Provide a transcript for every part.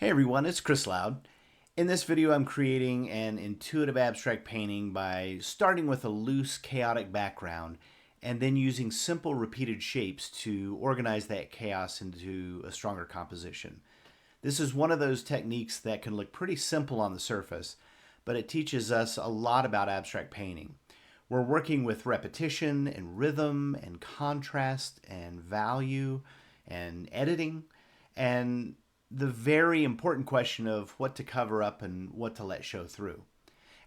Hey everyone, it's Chris Loud. In this video I'm creating an intuitive abstract painting by starting with a loose, chaotic background and then using simple repeated shapes to organize that chaos into a stronger composition. This is one of those techniques that can look pretty simple on the surface, but it teaches us a lot about abstract painting. We're working with repetition and rhythm and contrast and value and editing and the very important question of what to cover up and what to let show through.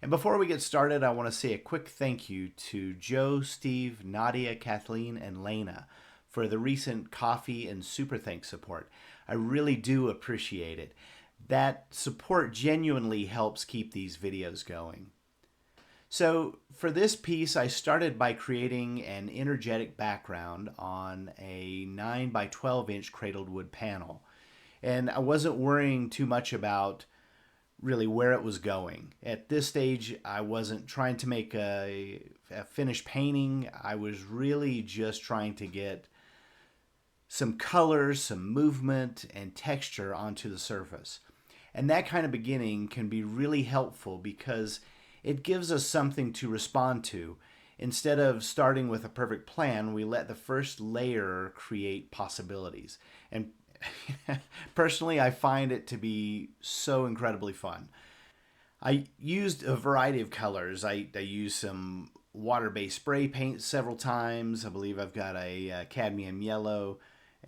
And before we get started, I want to say a quick thank you to Joe, Steve, Nadia, Kathleen, and Lena for the recent coffee and super thanks support. I really do appreciate it. That support genuinely helps keep these videos going. So for this piece, I started by creating an energetic background on a 9 by 12 inch cradled wood panel. And I wasn't worrying too much about really where it was going. At this stage, I wasn't trying to make a finished painting. I was really just trying to get some colors, some movement, and texture onto the surface. And that kind of beginning can be really helpful because it gives us something to respond to. Instead of starting with a perfect plan, we let the first layer create possibilities. And personally, I find it to be so incredibly fun. I used a variety of colors. I used some water-based spray paint several times. I believe I've got a cadmium yellow.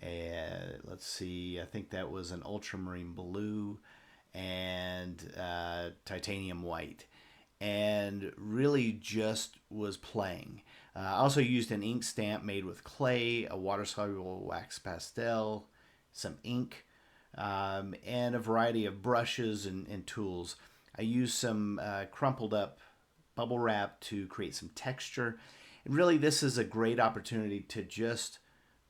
Let's see, I think that was an ultramarine blue and titanium white. And really just was playing. I also used an ink stamp made with clay, a water-soluble wax pastel, some ink, and a variety of brushes and tools. I used some crumpled up bubble wrap to create some texture. And really, this is a great opportunity to just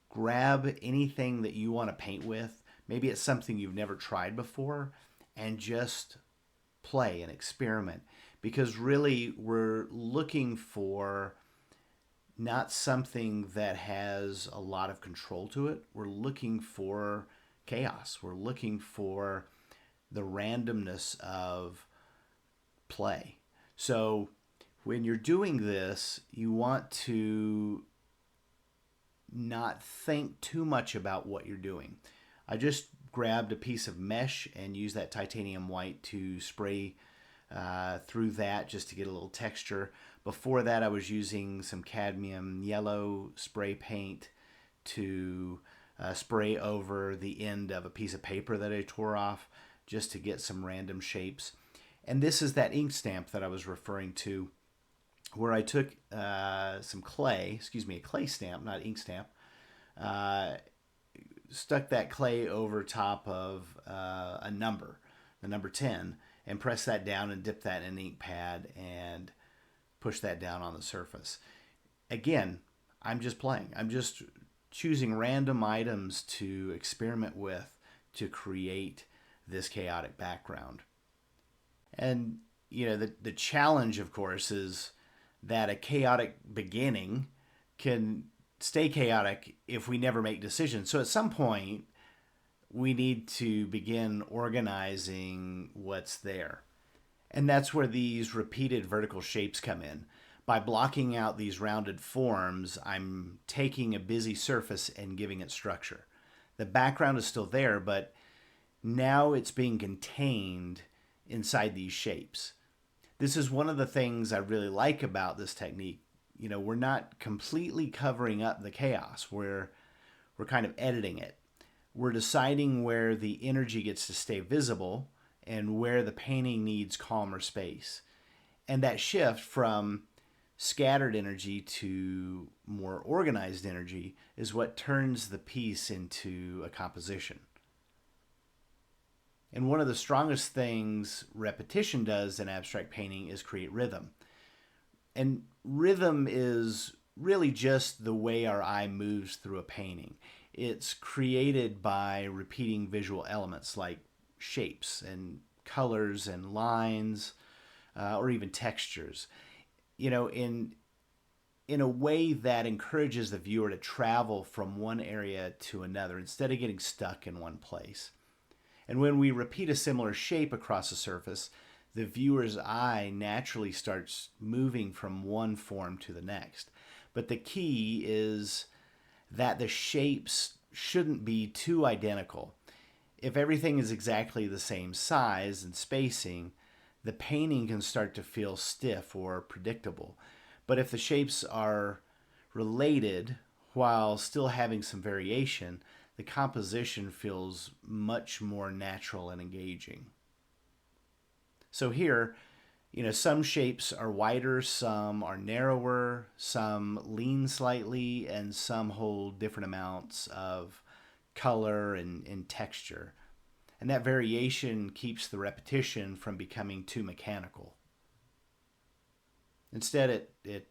grab anything that you want to paint with. Maybe it's something you've never tried before, and just play and experiment. Because really, we're looking for not something that has a lot of control to it. We're looking for chaos. We're looking for the randomness of play. So when you're doing this, you want to not think too much about what you're doing. I just grabbed a piece of mesh and used that titanium white to spray through that just to get a little texture. Before that, I was using some cadmium yellow spray paint to spray over the end of a piece of paper that I tore off just to get some random shapes. And this is that ink stamp that I was referring to, where I took some clay, a clay stamp, not ink stamp, stuck that clay over top of a number, the number 10, and press that down and dip that in an ink pad and push that down on the surface. Again, I'm just playing. I'm just choosing random items to experiment with to create this chaotic background. And, the challenge, of course, is that a chaotic beginning can stay chaotic if we never make decisions. So at some point, we need to begin organizing what's there. And that's where these repeated vertical shapes come in. By blocking out these rounded forms, I'm taking a busy surface and giving it structure. The background is still there, but now it's being contained inside these shapes. This is one of the things I really like about this technique. We're not completely covering up the chaos. We're kind of editing it. We're deciding where the energy gets to stay visible and where the painting needs calmer space. And that shift from scattered energy to more organized energy is what turns the piece into a composition. And one of the strongest things repetition does in abstract painting is create rhythm. And rhythm is really just the way our eye moves through a painting. It's created by repeating visual elements like shapes and colors and lines, or even textures. In a way that encourages the viewer to travel from one area to another instead of getting stuck in one place. And when we repeat a similar shape across a surface, the viewer's eye naturally starts moving from one form to the next. But the key is that the shapes shouldn't be too identical. If everything is exactly the same size and spacing, the painting can start to feel stiff or predictable. But if the shapes are related while still having some variation, the composition feels much more natural and engaging. So here, some shapes are wider, some are narrower, some lean slightly, and some hold different amounts of color and texture. And that variation keeps the repetition from becoming too mechanical. Instead, it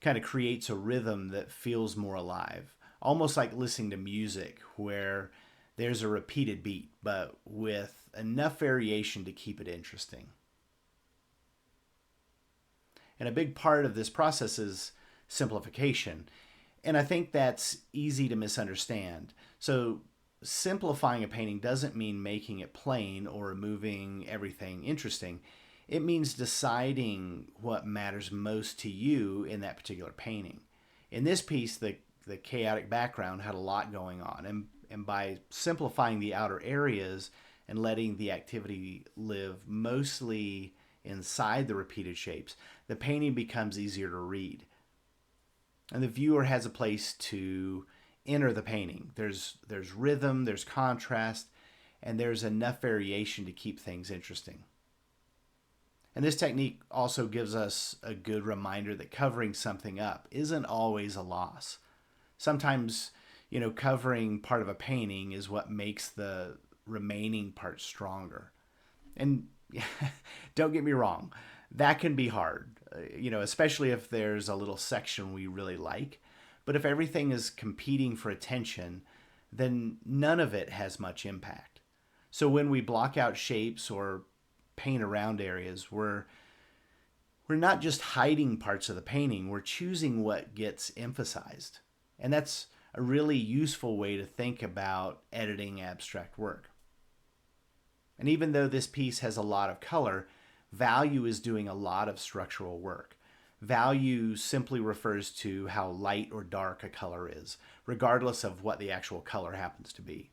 kind of creates a rhythm that feels more alive, almost like listening to music where there's a repeated beat, but with enough variation to keep it interesting. And a big part of this process is simplification. And I think that's easy to misunderstand. So simplifying a painting doesn't mean making it plain or removing everything interesting. It means deciding what matters most to you in that particular painting. In this piece, the chaotic background had a lot going on. And by simplifying the outer areas and letting the activity live mostly inside the repeated shapes, the painting becomes easier to read. And the viewer has a place to enter the painting. There's rhythm, there's contrast, and there's enough variation to keep things interesting. And this technique also gives us a good reminder that covering something up isn't always a loss. Sometimes, covering part of a painting is what makes the remaining part stronger. And don't get me wrong, that can be hard, especially if there's a little section we really like. But if everything is competing for attention, then none of it has much impact. So when we block out shapes or paint around areas, we're not just hiding parts of the painting, we're choosing what gets emphasized. And that's a really useful way to think about editing abstract work. And even though this piece has a lot of color, value is doing a lot of structural work. Value simply refers to how light or dark a color is, regardless of what the actual color happens to be.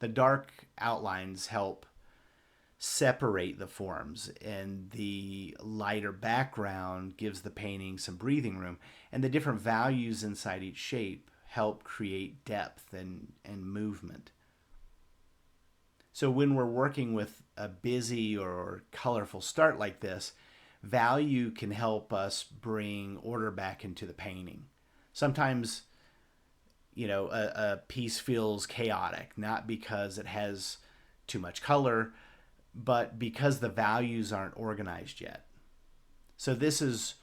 The dark outlines help separate the forms, and the lighter background gives the painting some breathing room, and the different values inside each shape help create depth and movement. So when we're working with a busy or colorful start like this, value can help us bring order back into the painting. Sometimes, a piece feels chaotic, not because it has too much color, but because the values aren't organized yet. So this is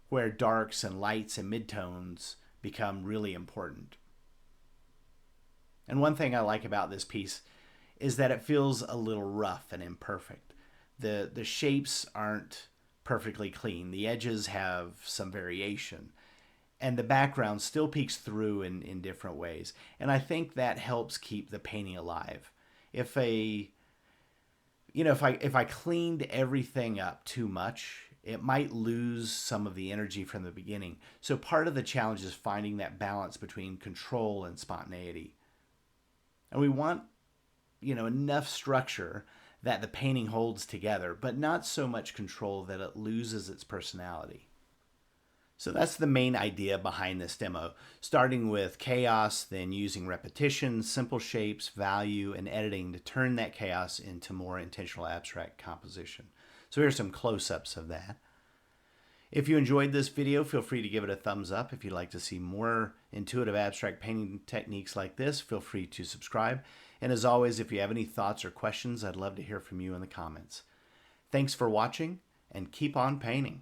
where darks and lights and midtones become really important. And one thing I like about this piece is that it feels a little rough and imperfect. The shapes aren't perfectly clean. The edges have some variation. And the background still peeks through in different ways. And I think that helps keep the painting alive. If I cleaned everything up too much, it might lose some of the energy from the beginning. So part of the challenge is finding that balance between control and spontaneity. And we want, enough structure that the painting holds together, but not so much control that it loses its personality. So that's the main idea behind this demo, starting with chaos, then using repetition, simple shapes, value, and editing to turn that chaos into more intentional abstract composition. So here's some close-ups of that. If you enjoyed this video, feel free to give it a thumbs up. If you'd like to see more intuitive abstract painting techniques like this, feel free to subscribe. And as always, if you have any thoughts or questions, I'd love to hear from you in the comments. Thanks for watching, and keep on painting.